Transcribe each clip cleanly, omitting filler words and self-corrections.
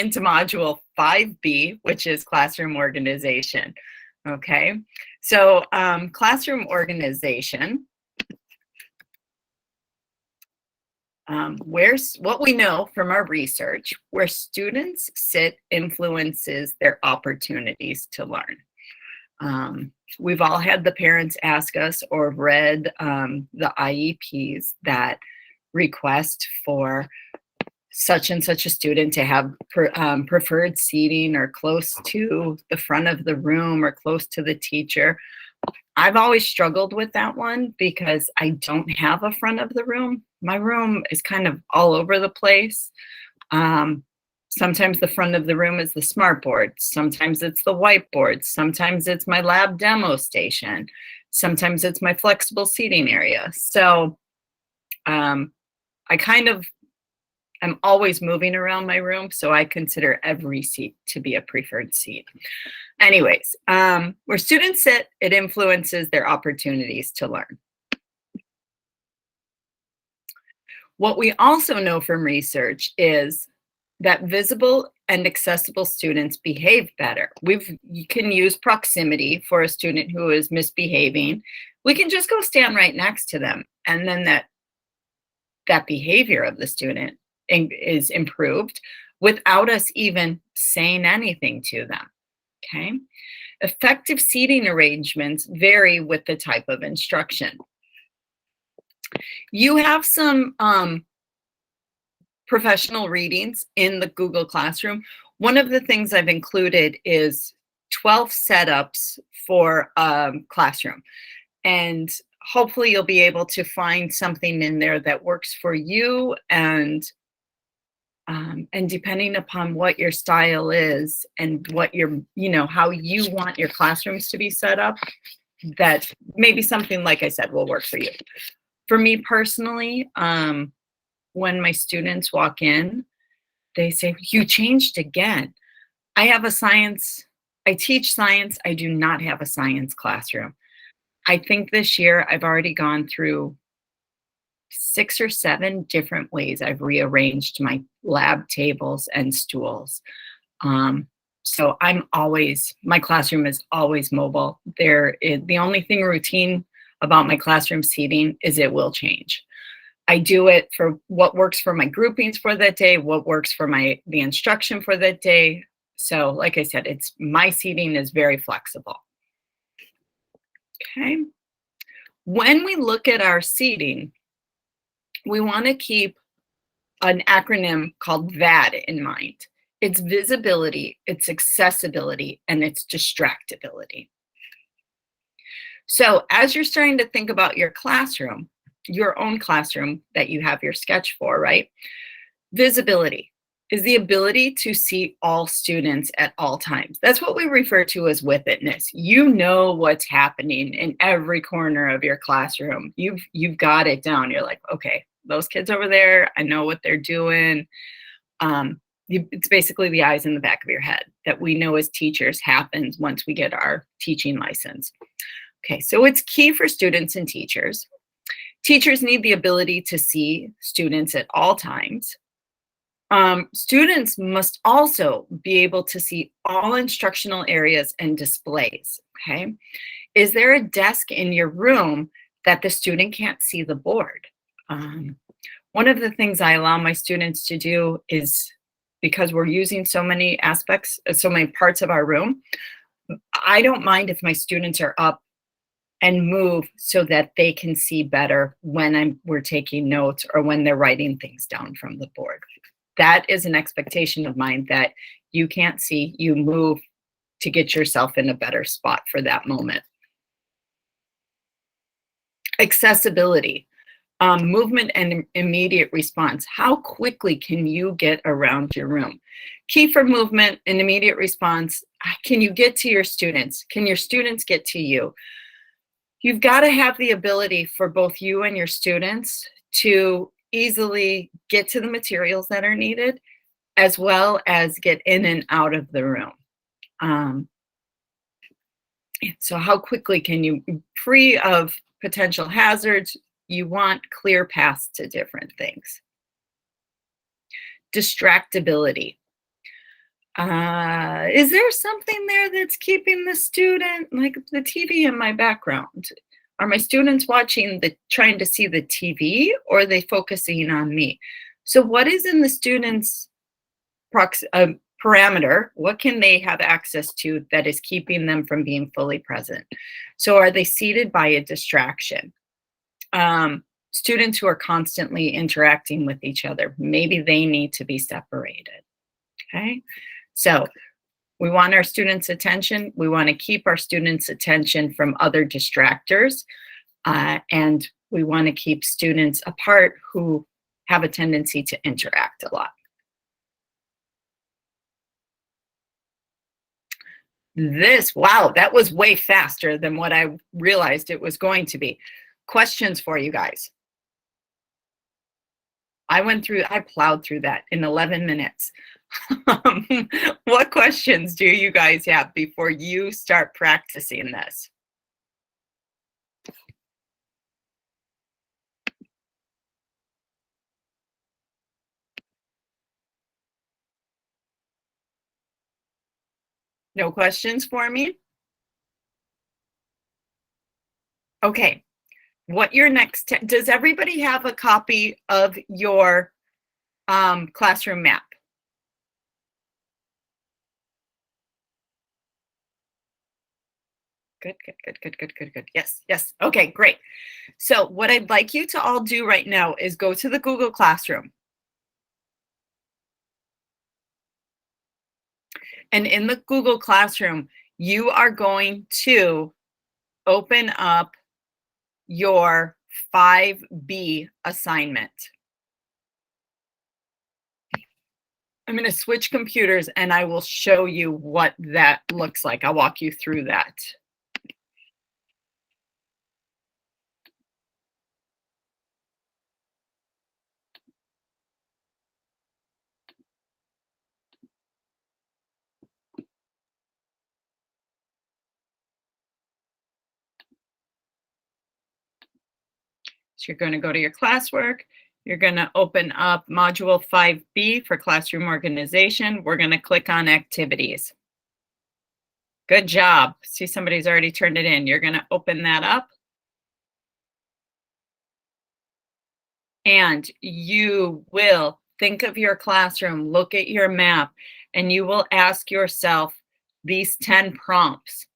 into module 5B, which is classroom organization. Okay, so classroom organization, where's what we know from our research, where students sit influences their opportunities to learn. We've all had the parents ask us or read the IEPs that request for such and such a student to have preferred seating or close to the front of the room or close to the teacher. I've always struggled with that one because I don't have a front of the room. My room is kind of all over the place. Sometimes the front of the room is the smartboard. Sometimes it's the whiteboard. Sometimes it's my lab demo station. Sometimes it's my flexible seating area. So I kind of am always moving around my room, so I consider every seat to be a preferred seat. Anyways, where students sit, it influences their opportunities to learn. What we also know from research is that visible and accessible students behave better. You can use proximity for a student who is misbehaving. We can just go stand right next to them, and then that behavior of the student is improved without us even saying anything to them, okay? Effective seating arrangements vary with the type of instruction. You have some professional readings in the Google Classroom. One of the things I've included is 12 setups for classroom. And hopefully you'll be able to find something in there that works for you, and depending upon what your style is and what how you want your classrooms to be set up, that maybe something, like I said, will work for you. For me personally, when my students walk in, they say, "You changed again." I teach science. I do not have a science classroom. I think this year I've already gone through 6 or 7 different ways I've rearranged my lab tables and stools. So my classroom is always mobile. The only thing routine about my classroom seating is it will change. I do it for what works for my groupings for that day, what works for the instruction for that day. So like I said, my seating is very flexible. Okay. When we look at our seating, we want to keep an acronym called VAD in mind. It's visibility, it's accessibility, and it's distractibility. So as you're starting to think about your classroom, your own classroom that you have your sketch for, right? Visibility is the ability to see all students at all times. That's what we refer to as with-itness. You know what's happening in every corner of your classroom. You've got it down. You're like, okay, those kids over there, I know what they're doing. It's basically the eyes in the back of your head that we know as teachers happens once we get our teaching license. Okay, so it's key for students and teachers. Teachers need the ability to see students at all times. Students must also be able to see all instructional areas and displays, okay? Is there a desk in your room that the student can't see the board? One of the things I allow my students to do is, because we're using so many parts of our room, I don't mind if my students are up and move so that they can see better when we're taking notes or when they're writing things down from the board. That is an expectation of mine, that you can't see, you move to get yourself in a better spot for that moment. Accessibility, movement and immediate response. How quickly can you get around your room? Key for movement and immediate response, can you get to your students? Can your students get to you? You've got to have the ability for both you and your students to easily get to the materials that are needed, as well as get in and out of the room. So how quickly can you, free of potential hazards, you want clear paths to different things. Distractibility. Is there something there that's keeping the student, like the TV in my background? Are my students watching trying to see the TV, or are they focusing on me? So what is in the student's parameter? What can they have access to that is keeping them from being fully present? So are they seated by a distraction? Students who are constantly interacting with each other, maybe they need to be separated. Okay, so we want our students' attention. We want to keep our students' attention from other distractors. And we want to keep students apart who have a tendency to interact a lot. Wow, that was way faster than what I realized it was going to be. Questions for you guys. I plowed through that in 11 minutes. What questions do you guys have before you start practicing this? No questions for me? Okay. What your next, does everybody have a copy of your classroom map? Good, good, good, good, good, good, good. Yes, yes. Okay, great. So what I'd like you to all do right now is go to the Google Classroom. And in the Google Classroom, you are going to open up your 5B assignment. I'm going to switch computers and I will show you what that looks like. I'll walk you through that. So you're going to go to your classwork. You're going to open up Module 5B for classroom organization. We're going to click on activities. Good job. See, somebody's already turned it in. You're going to open that up. And you will think of your classroom, look at your map, and you will ask yourself these 10 prompts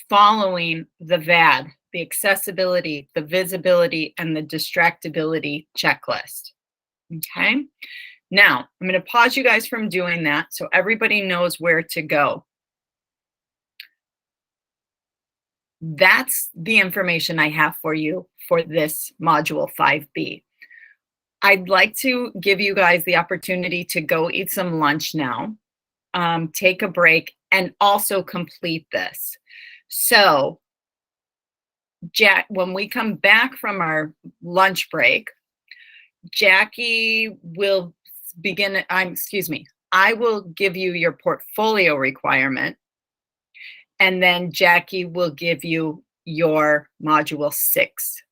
following the VAD, the accessibility, the visibility, and the distractibility checklist. Okay. Now, I'm going to pause you guys from doing that so everybody knows where to go. That's the information I have for you for this module 5B. I'd like to give you guys the opportunity to go eat some lunch now, take a break, and also complete this. So, Jack, when we come back from our lunch break, Jackie will begin, I will give you your portfolio requirement, and then Jackie will give you your module 6.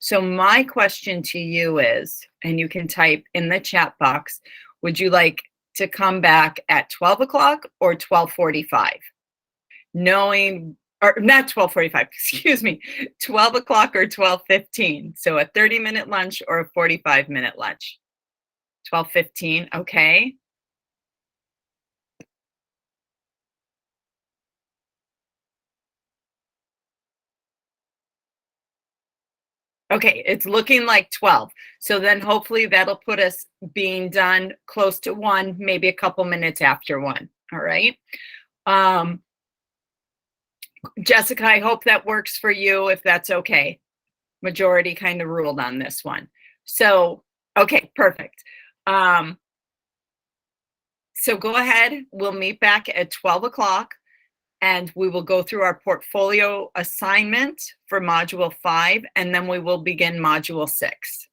So my question to you is, and you can type in the chat box, would you like to come back at 12 o'clock or 12:45? Knowing, or not 12:45, excuse me, 12 o'clock or 12:15. So a 30-minute lunch or a 45-minute lunch. 12:15, okay. Okay, it's looking like 12. So then hopefully that'll put us being done close to 1, maybe a couple minutes after 1. All right. Jessica, I hope that works for you, if that's okay. Majority kind of ruled on this one. So, okay, perfect. So go ahead. We'll meet back at 12 o'clock. And we will go through our portfolio assignment for module 5, and then we will begin module 6.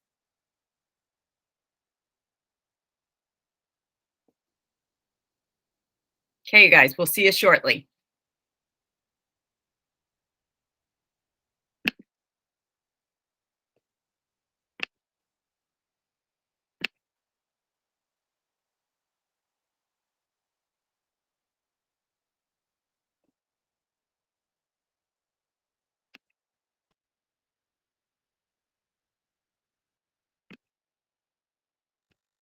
Okay, you guys, we'll see you shortly.